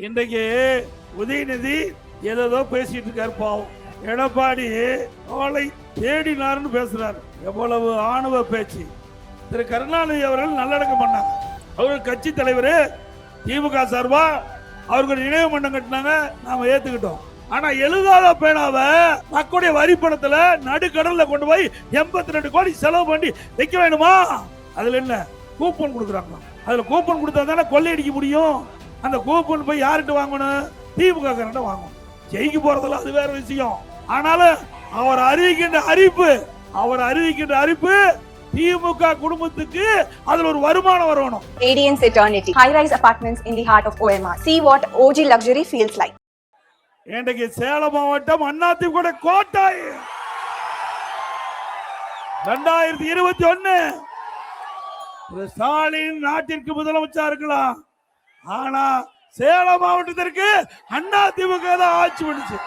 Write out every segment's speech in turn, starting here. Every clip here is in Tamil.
இன்றைக்கு உதயநிதி ஏதோ பேசிட்டு இருக்காரு. பாவம் எடப்பாடி அவளை தேடினார்னு பேசுறாரு. எவ்வளவு ஆணவ பேச்சு! திரு கருணாநிதி அவர்கள் நல்லடக்கம் பண்ணாங்க. அவர்கள் கட்சி தலைவர் திமுக சார்பா அவர்கள் நினைவு மன்றம் கட்டினாங்க, நாம ஏத்துக்கிட்டோம். ஆனா எழுதாத பேனாவை மக்களுடைய வரி பணத்துல நடுக்கடல்ல கொண்டு போய் 82 கோடி செலவு பண்ணி வைக்க வேணுமா? அதுல என்ன கூப்பன் கொடுக்குறாங்க? அதுல கூப்பன் கொடுத்தா தானே கொள்ளையடிக்க முடியும். அந்த கூப்பன் போய் யார்கிட்ட வாங்கணும்? திமுக காரண்ட வாங்கணும். ஜெயிக்க போறதுல அது வேற விஷயம். ஆனாலும் அவர் அறிவிக்கின்ற அறிவிப்பு திமுக குடும்பத்துக்கு அதுல ஒரு வருமானம் வரணும். Radiance Eternity, high-rise apartments in the heart of OMR. See what OG luxury feels like. இன்றைக்கு சேலம் மாவட்டம் அதிமுக கோட்டை 2021 ஸ்டாலின் நாட்டிற்கு முதலமைச்சர் இருக்கலாம். ஆனா சேலம் மாவட்டத்திற்கு அதிமுக தான் ஆட்சி பண்ணுச்சு.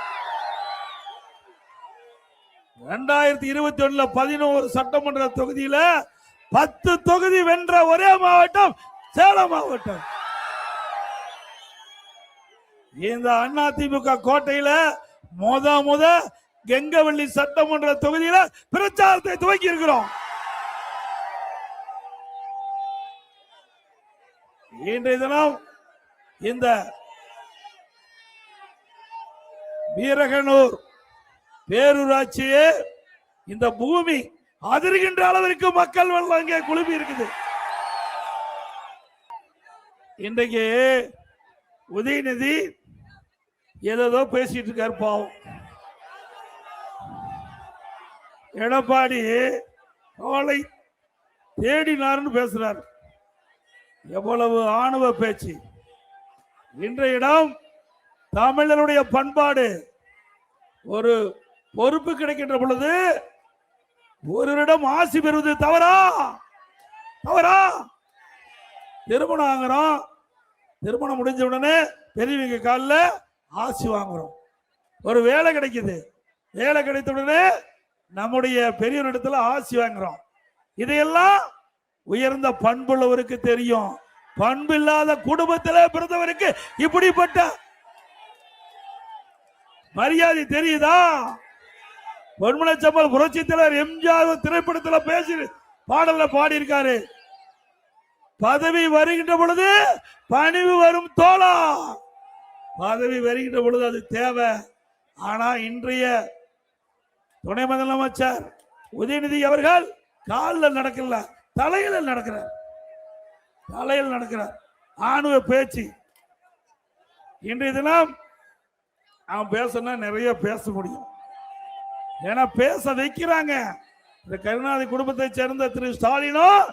2021 11 சட்டமன்ற தொகுதியில 10 தொகுதி வென்ற ஒரே மாவட்டம் சேலம் மாவட்டம். இந்த அதிமுக கோட்டையில முத கெங்கவள்ளி சட்டமன்ற தொகுதியில பிரச்சாரத்தை துவக்கி இருக்கிறோம். இன்றைய தினம் இந்த வீரகனூர் பேரூராட்சியே இந்த பூமி அதிர்கின்ற அளவிற்கு மக்கள் வெள்ளம் அங்கே குழுமி இருக்குது. இன்றைக்கு உதயநிதி ஏதோ பேசிட்டு இருக்காரு. பாவம் எடப்பாடி அவளை தேடினார்னு பேசுறாரு. எவ்வளவு ஆணவ பேச்சு! இன்றைய இடம் தமிழருடைய பண்பாடு. ஒரு பொறுப்பு கிடைக்கின்ற பொழுது ஒருவரிடம் ஆசி பெறுவது தவறா? திருமணம் ஆகிறோம், திருமணம் முடிஞ்ச உடனே பெரியவங்க காலில் ஆசி வாங்குறோம். ஒரு வேலை கிடைக்குது, வேலை கிடைத்த உடனே நம்முடைய பெரியவரிடத்துல ஆசி வாங்குறோம். இதையெல்லாம் உயர்ந்த பண்புள்ளவருக்கு தெரியும். பண்பு இல்லாத குடும்பத்தில் பிறந்தவருக்கு இப்படிப்பட்ட மரியாதை தெரியுதா? பொன்மனச்சம்பல் புரட்சி தலைவர் எம்ஜிஆர் திரைப்படத்தில் பேசி பாடல பாடி இருக்காரு. பதவி வருகின்ற பொழுது பணிவு வரும் தோழா. பதவி வருகின்ற பொழுது அது தேவை. ஆனா இன்றைய துணை முதலமைச்சர் உதயநிதி அவர்கள் காலில் நடக்கல, தலையில் நடக்கிறார். ஆணுவ பேச்சு. இன்றைய தினம் அவன் பேசணும்னா நிறைய பேச முடியும். ஏன்னா பேச வைக்கிறாங்க. இந்த கருணாநிதி குடும்பத்தை சேர்ந்த திரு ஸ்டாலினும்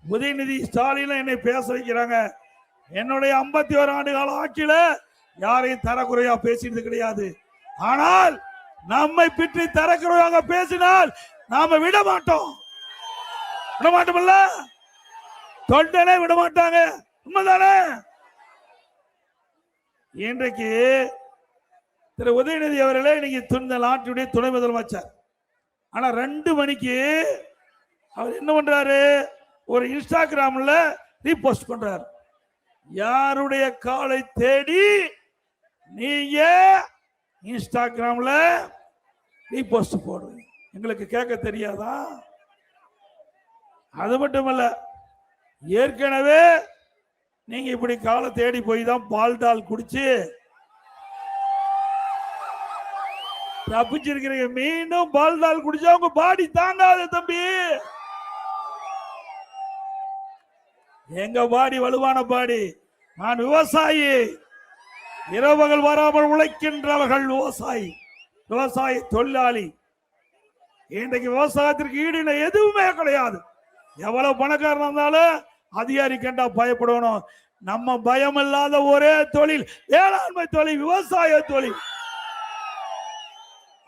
உதயநிதி ஸ்டாலினும் என்னை பேச வைக்கிறாங்க. என்னுடைய 51 ஆண்டு கால ஆட்சியில யாரையும் தரக்குறையா பேசினது கிடையாது. ஆனால் நம்மை பற்றி தரக்குறையாக பேசினால் நாம விட மாட்டோம்ல. தொண்டனே விட மாட்டாங்க. உண்மைதானே? இன்றைக்கு திரு உதயநிதி அவர்களே இன்னைக்கு நாட்டுடைய துணை முதலமைச்சர். ஆனா 2 மணிக்கு அவர் என்ன பண்றாரு? ஒரு இன்ஸ்டாகிராம்ல ரீபோஸ்ட் பண்றாரு. யாருடைய காலை தேடி நீங்க இன்ஸ்டாகிராம்ல ரீபோஸ்ட் போடுறீங்க? எங்களுக்கு கேட்க தெரியாதா? அது மட்டுமல்ல, ஏற்கனவே நீங்க இப்படி காலை தேடி போய் தான் பால்டால் குடிச்சு தப்பிச்சிருக்கிறீங்க. மீண்டும் பால்டால் குடிச்சா உங்க பாடி தாங்காது தம்பி. எங்க பாடி வலுவான பாடி. நான் விவசாயி, இரவுகள் வராமல் உழைக்கின்றவர்கள் விவசாய தொழிலாளி. இன்றைக்கு விவசாயத்திற்கு ஈடு எதுவுமே கிடையாது. எவ்வளவு பணக்காரன் இருந்தாலும் அதிகாரி கண்டா பயப்படணும். நம்ம பயம் இல்லாத ஒரே தொழில் வேளாண்மை தொழில், விவசாய தொழில்.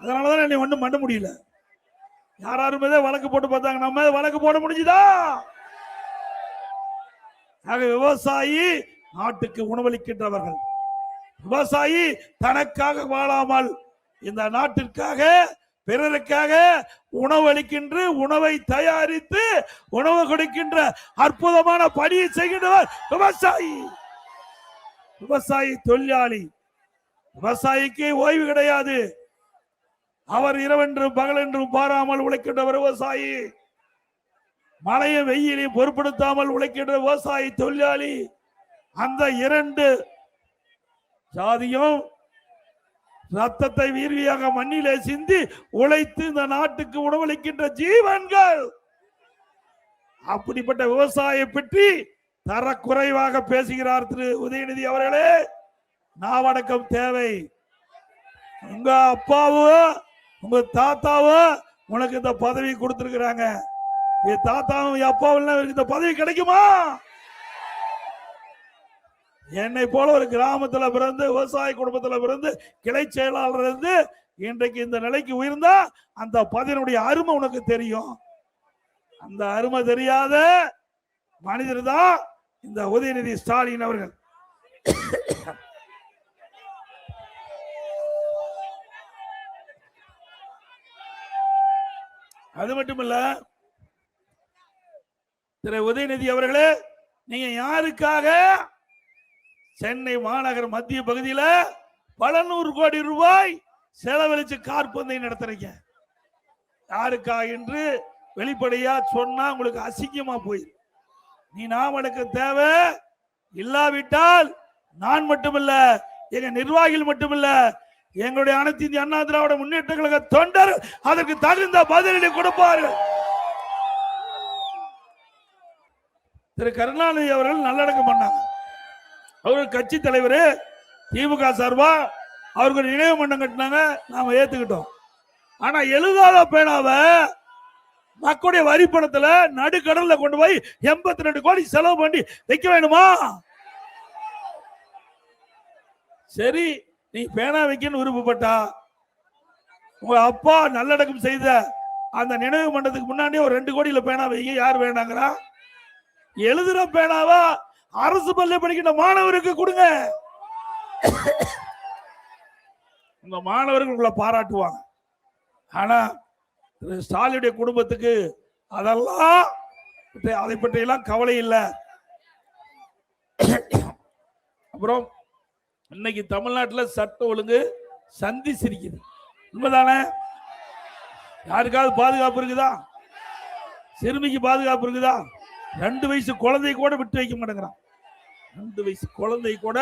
அதனாலதான் நீ ஒண்ணும் பண்ண முடியல. யாருமே வழக்கு போட்டு பார்த்தாங்க, நம்ம வழக்கு போட முடிஞ்சுதா? ஆக விவசாயி நாட்டுக்கு உணவளிக்கின்றவர்கள். விவசாயி தனக்காக வாழாமல் இந்த நாட்டிற்காக பிறருக்காக உணவளிக்கின்ற, உணவை தயாரித்து உணவு கொடுக்கின்ற அற்புதமான பணியை செய்கின்றவர் விவசாயி. விவசாயி தொழிலாளி. விவசாயிக்கு ஓய்வு கிடையாது. அவர் இரவென்றும் பகலென்றும் பாராமல் உழைக்கின்ற விவசாயி, மழையும் வெயிலையும் பொருட்படுத்தாமல் உழைக்கின்ற விவசாயி தொழிலாளி. அந்த இரண்டு சாதியும் ரத்தத்தை வீர்வியாக மண்ணிலே சிந்தி உழைத்து இந்த நாட்டுக்கு உணவளிக்கின்ற ஜீவன்கள். அப்படிப்பட்ட விவசாயியை பற்றி தரக்குறைவாக பேசுகிறார் திரு உதயநிதி அவர்களே. நாவடக்கம் தேவை. உங்க அப்பாவும் உங்க தாத்தாவும் உனக்கு இந்த பதவி கொடுத்திருக்கிறாங்க. என் தாத்தாவும் அப்பாவும் இந்த பதவி கிடைக்குமா? என்னை போல ஒரு கிராமத்துல பிறந்து விவசாய குடும்பத்துல பிறந்து கிளை செயலாளர் இருந்து இன்றைக்கு இந்த நிலைக்கு உயர்ந்தா அந்த பதவியினுடைய அருமை உனக்கு தெரியும். அந்த அருமை தெரியாத மனிதர் தான் இந்த உதயநிதி ஸ்டாலின் அவர்கள். அது மட்டுமல்ல, திரு உதயநிதி அவர்களே, நீங்க யாருக்காக சென்னை மாநகர மத்திய பகுதியில் பல 100 கோடி ரூபாய் செலவழிச்சு கார்பந்தை நடத்துறீங்க? யாருக்காக என்று வெளிப்படையா சொன்னா உங்களுக்கு அசிங்கமா போயிரு. நீ நாமடக்கம் தேவை. இல்லாவிட்டால் நான் மட்டுமல்ல, எங்க நிர்வாகிகள் மட்டுமல்ல, எங்களுடைய அனைத்து இந்திய அண்ணா திராவிட முன்னேற்ற கழக தொண்டர் அதற்கு தகுந்த பதிலடி கொடுப்பார்கள். திரு கருணாநிதி அவர்கள் நல்லடக்கம் பண்ணாங்க. அவர் கட்சி தலைவர், திமுக சார்பா அவருக்கு நினைவு மண்டம் கட்டினாங்க, நாம ஏத்துக்கிட்டோம். ஆனா எழுதாத பேனாவை மக்களுடைய வரி பணத்துல நடுக்கடல்ல கொண்டு போய் 82 கோடி செலவு பண்ணி வைக்க வேணுமா? சரி, நீ பேனா வைக்கன்னு விருப்பப்பட்டா உங்க அப்பா நல்லடக்கம் செய்த அந்த நினைவு மண்டத்துக்கு முன்னாடியே ஒரு 2 கோடியில பேனா வைக்க யார் வேண்டாங்கிறா? எழுதுற பேனாவா அரசு பள்ளி படிக்கின்ற மாணவருக்கு கொடுங்க. இந்த மாணவர்கள் உங்களை பாராட்டுவாங்க. ஆனா ஸ்டாலினுடைய குடும்பத்துக்கு அதெல்லாம் அதை பற்றியெல்லாம் கவலை இல்லை. அப்புறம் இன்னைக்கு தமிழ்நாட்டில் சட்ட ஒழுங்கு சந்தி சிரிக்குது. உண்மைதானே? யாருக்காவது பாதுகாப்பு இருக்குதா? சிறுமிக்கு பாதுகாப்பு இருக்குதா? 2 வயசு குழந்தை கூட விட்டு வைக்க மாட்டேங்கிறான். 2 வயசு குழந்தை கூட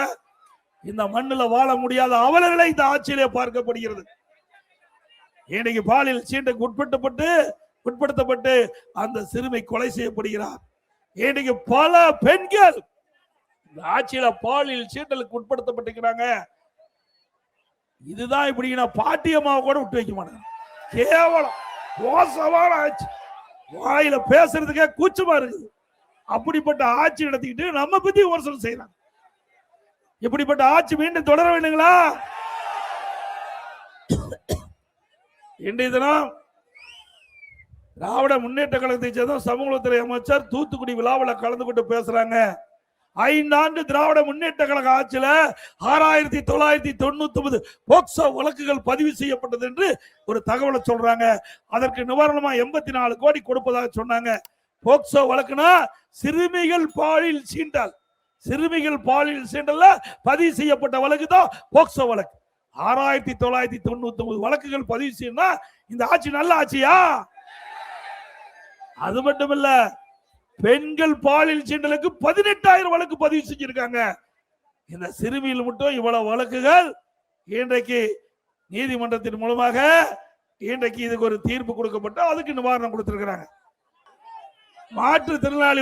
இந்த மண்ணில் வாழ முடியாத அவலங்களை இந்த ஆட்சியிலே பார்க்கப்படுகிறது. இன்னைக்கு பாலியல் சீண்டுக்கு உட்படுத்தப்பட்டு அந்த சிறுமி கொலை செய்யப்படுகிறார். இன்னைக்கு பல பெண்கள் இந்த ஆட்சியில பாலியல் சீண்டலுக்கு உட்படுத்தப்பட்டிருக்கிறாங்க. இதுதான் இப்படி பாட்டியம்மாவை கூட விட்டு வைக்க மாட்டாங்க. கேவலம் மோசமான ஆட்சி. வாயில பேசுறதுக்கே கூச்சமா இருக்குது. அப்படிப்பட்ட ஆட்சி நடத்திக்கிட்டு நம்ம பத்தி விமர்சனம் செய்யறாங்க. இப்படிப்பட்ட ஆட்சி மீண்டும் தொடர வேண்டுங்களா? இன்றைய தினம் திராவிட முன்னேற்ற கழகத்தை சேர்ந்த சமூகத்துறை அமைச்சர் தூத்துக்குடி விழாவில் கலந்து கொண்டு பேசுறாங்க. 5 ஆண்டு திராவிட முன்னேற்ற கழக ஆட்சியில 6999 போக்சோ வழக்குகள் பதிவு செய்யப்பட்டது என்று ஒரு தகவலை சொல்றாங்க. அதற்கு நிவாரணமா 84 கோடி கொடுப்பதாக சொன்னாங்க. போக்சோ வழக்குனா சிறுமிகள் பாலியல் சீண்டல்ல பதிவு செய்யப்பட்ட வழக்கு தான் போக்சோ வழக்கு. 6999 வழக்குகள் பதிவு செய்யணும்னா இந்த ஆட்சி நல்ல ஆட்சியா? அது மட்டுமல்ல, பெண்கள் பாலியல் சீண்டலுக்கு 18,000 வழக்கு பதிவு செஞ்சிருக்காங்க. இந்த சிறுமியில் மட்டும் இவ்வளவு வழக்குகள் இன்றைக்கு நீதிமன்றத்தின் மூலமாக இன்றைக்கு இதுக்கு ஒரு தீர்ப்பு கொடுக்கப்பட்டு அதுக்கு நிவாரணம் கொடுத்திருக்கிறாங்க. மாற்றுத்திறனாளி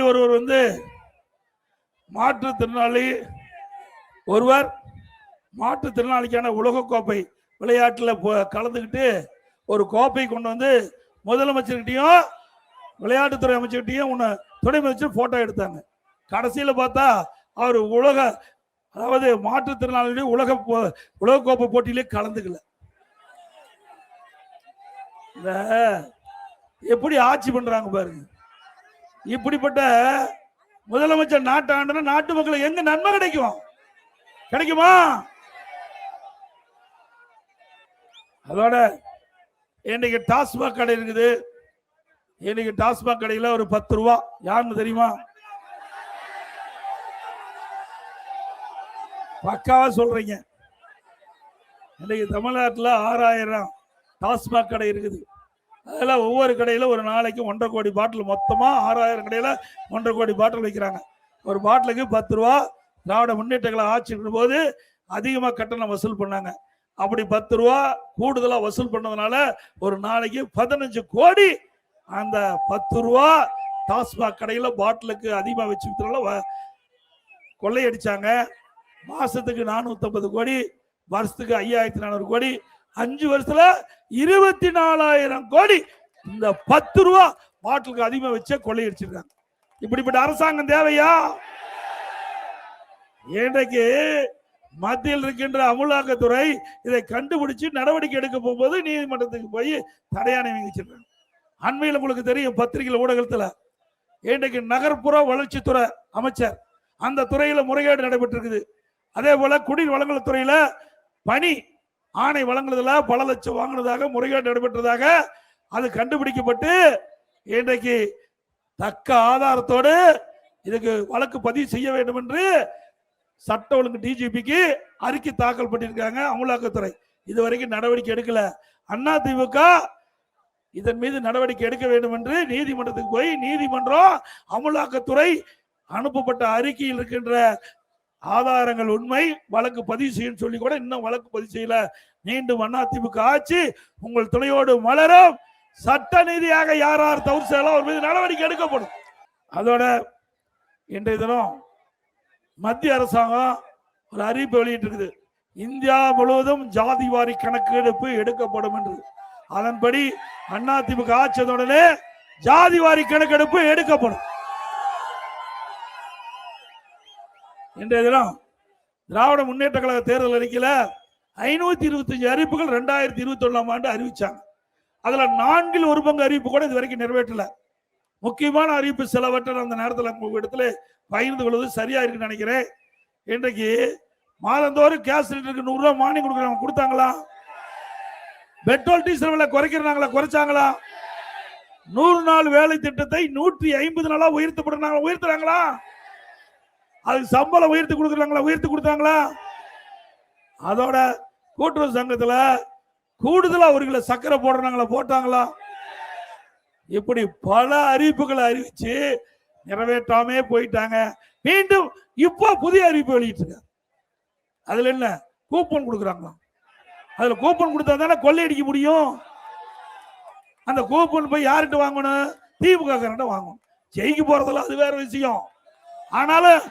ஒருவர் மாற்றுத்திறனாளிக்கான உலகக்கோப்பை விளையாட்டுல கலந்துக்கிட்டு ஒரு கோப்பை கொண்டு வந்து முதலமைச்சர்கிட்டையும் விளையாட்டுத்துறை அமைச்சர்கிட்டையும் துணை அமைச்சர் போட்டோ எடுத்தாங்க. கடைசியில் பார்த்தா அவர் அதாவது மாற்றுத்திறனாளிகளுடைய உலகக்கோப்பை போட்டியிலே கலந்துக்கல. எப்படி ஆட்சி பண்றாங்க பாருங்க. இப்படிப்பட்ட முதலமைச்சர் நாட்டு ஆண்டுனா நாட்டு மக்களுக்கு எங்க நன்மை கிடைக்குமா? அதோட இன்னைக்கு டாஸ்மாக் கடை இருக்குது. இன்னைக்கு டாஸ்மாக் கடையில் ஒரு 10 ரூபா யாருன்னு தெரியுமா? பக்காவா சொல்றீங்க. இன்னைக்கு தமிழ்நாட்டில் 6000 டாஸ்மாக் கடை இருக்குது. அதில் ஒவ்வொரு கடையில் ஒரு நாளைக்கு 1.5 கோடி பாட்டில், மொத்தமாக 6000 கடையில் 1.5 கோடி பாட்டில் வைக்கிறாங்க. ஒரு பாட்டிலுக்கு 10 ரூபா. திராவிட முன்னேற்றங்களை ஆட்சி போது அதிகமாக கட்டணம் வசூல் பண்ணாங்க. அப்படி 10 ரூபா கூடுதலாக வசூல் பண்ணதுனால ஒரு நாளைக்கு 15 கோடி அந்த 10 ரூபா டாஸ்மாக் கடையில் பாட்டிலுக்கு அதிகமாக வச்சுக்கிறதுனால கொள்ளையடிச்சாங்க. மாசத்துக்கு 450 கோடி, வருஷத்துக்கு 5400 கோடி, 5 வருஷத்துல 24,000 கோடி இந்த 10 ரூபா பாட்டிலுக்கு அதிகமாக வச்ச கொள்ளையடிச்சிருக்காங்க. இப்படிப்பட்ட அரசாங்கம் தேவையா? இன்றைக்கு மத்தியில் இருக்கின்ற அமலாக்கத்துறை இதை கண்டுபிடிச்சு நடவடிக்கை எடுக்க போகும்போது நீதிமன்றத்துக்கு போய் தடையாணை விதிச்சிருக்காங்க. அண்மையில் உங்களுக்கு தெரியும், பத்திரிகை ஊடகத்தில் இன்றைக்கு நகர்ப்புற வளர்ச்சித்துறை அமைச்சர் அந்த துறையில முறைகேடு நடைபெற்றிருக்குது. அதே போல குடிநீர் வழங்கல் துறையில பணி ஆணை வழங்குறதுல பல லட்சம் வாங்கினதாக முறைகேடு நடைபெற்றதாக அது கண்டுபிடிக்கப்பட்டு இன்றைக்கு தக்க ஆதாரத்தோடு இதுக்கு வழக்கு பதிவு செய்ய வேண்டும் என்று சட்ட ஒழுங்கு டிஜிபிக்கு அறிக்கை தாக்கல் பண்ணியிருக்காங்க அமலாக்கத்துறை. இதுவரைக்கும் நடவடிக்கை எடுக்கல. அதிமுக இதன் மீது நடவடிக்கை எடுக்க வேண்டும் என்று நீதிமன்றத்துக்கு போய் நீதிமன்றம் அமலாக்கத்துறை அனுப்பப்பட்ட அறிக்கையில் இருக்கின்ற ஆதாரங்கள் உண்மை, வழக்கு பதிவு செய்யும் சொல்லி கூட இன்னும் வழக்கு பதிவு செய்யல. மீண்டும் அதிமுக ஆட்சி உங்கள் துணையோடு மலரும். சட்ட நீதியாக யார் யார் தவறு செய்யலாம் அவர் மீது நடவடிக்கை எடுக்கப்படும். அதோட இன்றைய தினம் மத்திய அரசாங்கம் ஒரு அறிவிப்பு வெளியிட்டிருக்குது. இந்தியா முழுவதும் ஜாதிவாரி கணக்கெடுப்பு எடுக்கப்படும் என்று. அதன்படி அதிமுக ஆட்சியுடனே ஜாதிவாரி கணக்கெடுப்பு எடுக்கப்படும். இன்றைய தினம் திராவிட முன்னேற்ற கழக தேர்தல் அறிக்கையில 525 அறிவிப்புகள் 2021 ஆண்டு அறிவிச்சாங்க. அதுல 4 1 பங்கு அறிவிப்பு கூட இது வரைக்கும் நிறைவேற்றல. முக்கியமான அறிவிப்பு சிலவற்றை அந்த நேரத்தில் உங்க இடத்துல பகிர்ந்து கொள்வது சரியா இருக்குன்னு நினைக்கிறேன். இன்றைக்கு மாதந்தோறும் கேஸ் சிலிண்டருக்கு 100 ரூபாய் மானியம் கொடுக்குறாங்க, கொடுத்தாங்களா? பெட்ரோல் டீசல் விலை குறைக்கிறாங்களா, குறைச்சாங்களா? 100 நாள் வேலை திட்டத்தை 150 நாளா உயர்த்துறாங்களா? அதுக்கு சம்பளம் உயர்த்தி கொடுக்குறாங்களா, உயர்த்தி கொடுத்தாங்களா? அதோட கூட்டுறவு சங்கத்துல கூடுதலா 1 கிலோ சர்க்கரை போடுறாங்களா, போட்டாங்களா? இப்படி பல அறிவிப்புகளை அறிவிச்சு நிறைவேற்றாமே போயிட்டாங்க. மீண்டும் இப்போ புதிய அறிவிப்பு வெளியிட்டு அதுல என்ன கூப்பன் கொடுக்குறாங்களா? அதுல கூப்பன் கொடுத்தா தானே கொள்ளையடிக்க முடியும். அந்த கூப்பன் போய் யார்கிட்ட வாங்கணும்? திமுக காரண்ட வாங்கணும். ஜெயிக்க போறதுல அது வேற விஷயம். ஆனாலும்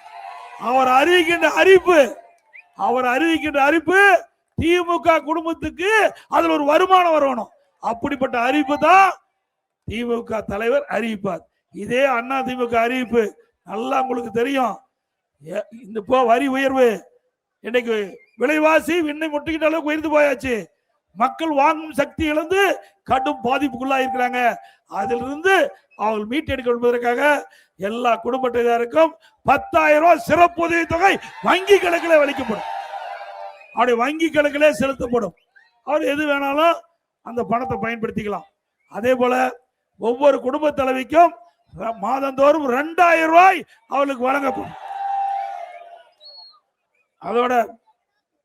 அவர் அறிவிக்கின்ற அறிவிப்பு திமுக குடும்பத்துக்கு அதுல ஒரு வருமானம் வரணும். அப்படிப்பட்ட அறிவிப்பு தான் திமுக தலைவர் அறிவிப்பார். இதே அதிமுக அறிவிப்பு நல்லா உங்களுக்கு தெரியும். இந்த வரி உயர்வு இன்னைக்கு விலைவாசி விண்ணை முட்டிக்கிட்ட அளவுக்கு உயர்ந்து போயாச்சு. மக்கள் வாங்கும் சக்தி இழந்து கடும் பாதிப்புக்குள்ளா இருக்கிறாங்க. அதிலிருந்து அவர்கள் மீட்டெடுக்க என்பதற்காக எல்லா குடும்பத்தினருக்கும் 10,000 ரூபாய் சிறப்பு உதவி தொகை வங்கி கணக்கிலே அளிக்கப்படும். அவருடைய வங்கி கணக்கிலே செலுத்தப்படும். அவர் எது வேணாலும் அந்த பணத்தை பயன்படுத்திக்கலாம். அதே போல ஒவ்வொரு குடும்ப தலைவிக்கும் மாதந்தோறும் 2,000 ரூபாய் அவளுக்கு வழங்கப்படும். அதோட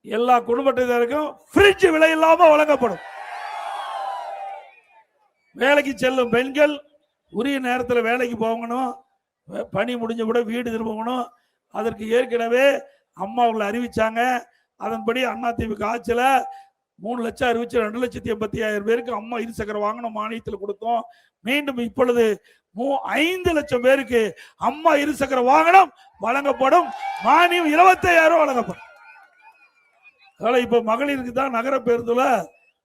எல்லா குடும்பத்தினருக்கும் ஃப்ரிட்ஜ் விலை இல்லாம வழங்கப்படும். வேலைக்கு செல்லும் பெண்கள் உரிய நேரத்தில் வேலைக்கு போகணும், பணி முடிஞ்ச கூட வீடு திரும்பணும். அதற்கு ஏற்கனவே அம்மா அவங்களை அறிவிச்சாங்க. அதன்படி அதிமுக ஆட்சியில 3 லட்சம் அறிவிச்சு 2,85,000 பேருக்கு அம்மா இருசக்கர வாகனம் மானியத்தில் கொடுத்தோம். மீண்டும் இப்பொழுது 5 லட்சம் பேருக்கு அம்மா இருசக்கர வாகனம் வழங்கப்படும். மானியம் 25,000 வழங்கப்படும். அதனால இப்ப மகளிருக்கு தான் நகர பேருந்துல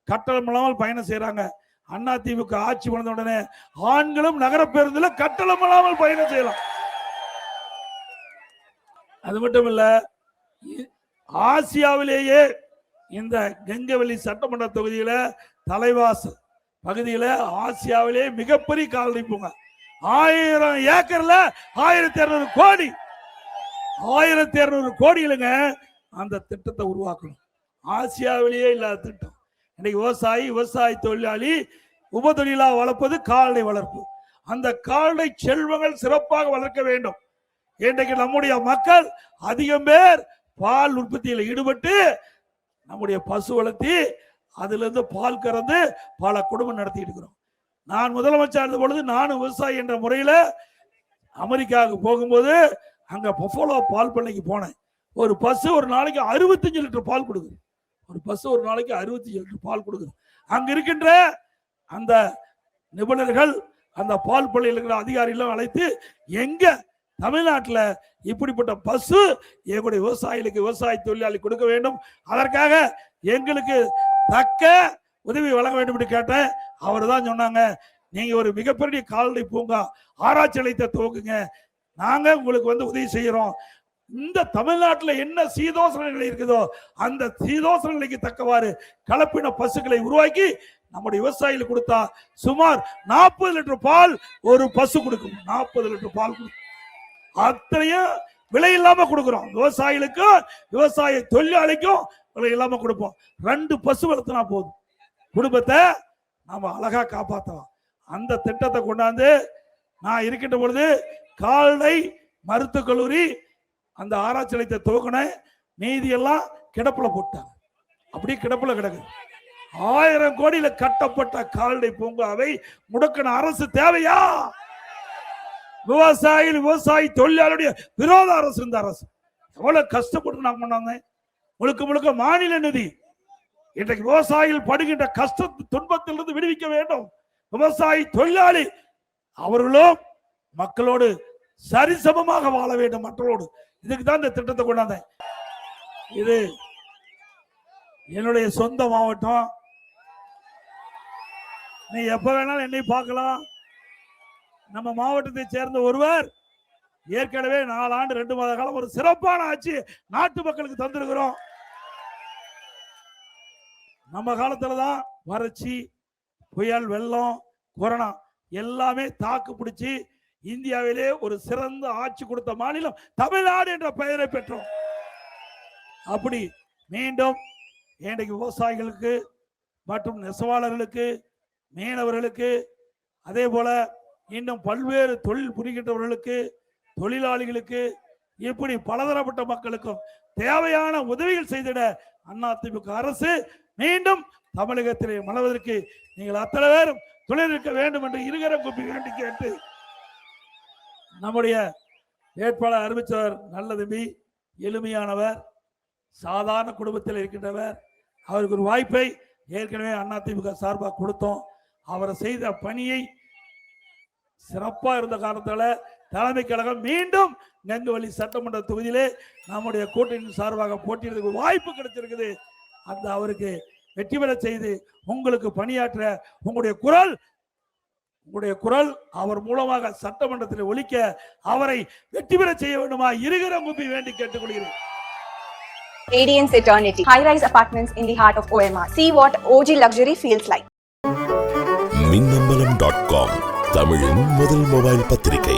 கட்டணம் இல்லாமல் பயணம் செய்யறாங்க. அதிமுக ஆட்சி வந்த உடனே ஆண்களும் நகர பேருந்துல கட்டணம் இல்லாமல் பயணம் செய்யலாம். அது மட்டும் இல்ல, ஆசியாவிலேயே இந்த கெங்கவெளி சட்டமன்ற தொகுதியில தலைவாசல் பகுதியில ஆசியாவிலேயே மிகப்பெரிய கால்நடை பூங்கா 1000 ஏக்கர்ல 1200 கோடி 1200 கோடிகளுங்க அந்த திட்டத்தை உருவாக்கணும். ஆசியாவிலேயே இல்லாத திட்டம். இன்னைக்கு விவசாய தொழிலாளி உபதொழிலா வளர்ப்பது கால்நடை வளர்ப்பு. அந்த கால்நடை செல்வங்கள் சிறப்பாக வளர்க்க வேண்டும். இன்றைக்கு நம்முடைய மக்கள் அதிகம் பேர் பால் உற்பத்தியில் ஈடுபட்டு நம்முடைய பசு வளர்த்தி அதுல இருந்து பால் கறந்து பல குடும்பம் நடத்திட்டு இருக்கிறோம். நான் முதலமைச்சர் இருந்த பொழுது நானும் விவசாயி என்ற முறையில் அமெரிக்காவுக்கு போகும்போது அங்க பஃபலோ பால் பண்ணைக்கு போனேன். ஒரு பசு ஒரு நாளைக்கு 65 லிட்டர் பால் கொடுக்குது. ஒரு பசு ஒரு நாளைக்கு 65 லிட்டர் பால் கொடுக்குது. அங்க இருக்கின்ற அந்த நிபுணர்கள் அந்த பால் பண்ணையில் இருக்கிற அதிகாரிகளும் அழைத்து எங்க தமிழ்நாட்டில் இப்படிப்பட்ட பசு எங்களுடைய விவசாயிகளுக்கு விவசாய தொழிலாளி கொடுக்க வேண்டும், அதற்காக எங்களுக்கு தக்க உதவி வழங்க வேண்டும் என்று கேட்டேன். அவர் தான் சொன்னாங்க, நீங்க ஒரு மிகப்பெரிய கால்நடை பூங்கா ஆராய்ச்சி நிலையத்தை துவக்குங்க, நாங்க உங்களுக்கு உதவி செய்யறோம். இந்த தமிழ்நாட்டில் என்ன சீதோசன நிலை இருக்குதோ அந்த சீதோசன நிலைக்கு தக்கவாறு கலப்பின பசுக்களை உருவாக்கி நம்முடைய விவசாயிகளுக்கு கொடுத்தா சுமார் 40 லிட்டர் பால் ஒரு பசு கொடுக்கும். 40 லிட்டர் பால் கொடுக்கும். அத்தனையும் விலை இல்லாம கொடுக்கிறோம். விவசாயிகளுக்கும் விவசாய தொழிலாளிக்கும் விலை இல்லாம கொடுப்போம். 2 பசு வளர்த்தினா போதும், குடும்பத்தை நாம அழகா காப்பாற்றலாம். அந்த திட்டத்தை கொண்டாந்து நான் இருக்கின்ற பொழுது கால்நடை மருத்துவக் கல்லூரி அந்த ஆராய்ச்சி நிலையத்தை துவக்கினேன். மீதி எல்லாம் கிடப்புல போட்டாங்க, அப்படி கிடப்புல கிடக்கு. 1000 கோடியில கட்டப்பட்ட கால்நடை பூங்காவை முடக்கின அரசு தேவையா? விவசாயி தொழிலாளருடைய விரோத அரசு இந்த அரசு. எவ்வளவு கஷ்டப்பட்டு நான் கொண்டாந்தேன். முழுக்க முழுக்க மாநில நிதி. இன்றைக்கு விவசாயிகள் படுகின்ற கஷ்ட துன்பத்திலிருந்து விடுவிக்க வேண்டும். விவசாயி தொழிலாளி அவர்களும் மக்களோடு சரிசமமாக வாழ வேண்டும் மற்றவர்களோடு. இதுக்கு தான் இந்த திட்டத்தை கொண்டாந்தேன். இது என்னுடைய சொந்த மாவட்டம். நீ எப்ப வேணாலும் என்னை பார்க்கலாம். நம்ம மாவட்டத்தை சேர்ந்த ஒருவர் ஏற்கனவே 4 ஆண்டு 2 மாத காலம் ஒரு சிறப்பான ஆட்சி நாட்டு மக்களுக்கு தந்திருக்கிறோம். நம்ம காலத்துலதான் வறட்சி, புயல், வெள்ளம், கொரோனா எல்லாமே தாக்கு பிடிச்சி இந்தியாவிலே ஒரு சிறந்த ஆட்சி கொடுத்த மாநிலம் தமிழ்நாடு என்ற பெயரை பெற்றோம். அப்படி மீண்டும் இன்றைக்கு விவசாயிகளுக்கு மற்றும் நெசவாளர்களுக்கு, மீனவர்களுக்கு, அதே போல இன்னும் பல்வேறு தொழில் புரிகின்றவர்களுக்கு, தொழிலாளிகளுக்கு, இப்படி பலதரப்பட்ட மக்களுக்கும் தேவையான உதவிகள் செய்திட அதிமுக அரசு மீண்டும் தமிழகத்திலே மலர்வதற்கு நீங்கள் அத்தனை பேரும் துணையிருக்க வேண்டும் என்று இருகரம் கூப்பி வேண்டி கேட்டு நம்முடைய வேட்பாளர் அறிவித்தவர் நல்ல தம்பி, எளிமையானவர், சாதாரண குடும்பத்தில் இருக்கின்றவர். அவருக்கு ஒரு வாய்ப்பை ஏற்கனவே அதிமுக சார்பாக கொடுத்தோம். அவர் செய்த பணியை சிறப்பா இருந்த காரணத்தால தலைமை கழகம் மீண்டும் நெங்குவெளி சட்டமன்ற தொகுதியிலே நம்முடைய கூட்டணி சார்பாக போட்டியிடுறதுக்கு வாய்ப்பு கிடைச்சிருக்குது. அந்த அவருக்கு வெற்றி பெற செய்து உங்களுக்கு பணியாற்ற உங்களுடைய குரல் அவர் மூலமாக சட்டமன்றத்தில் ஒலிக்க அவரை வெற்றி பெற செய்ய வேண்டுமா இருகரம் கூப்பி வேண்டி கேட்டுக்கொள்கிறேன். Radiance Eternity, high-rise apartments in the heart of OMR. See what OG luxury feels like. மின்னம்பலம்.com தமிழின் முதல் மொபைல் பத்திரிகை.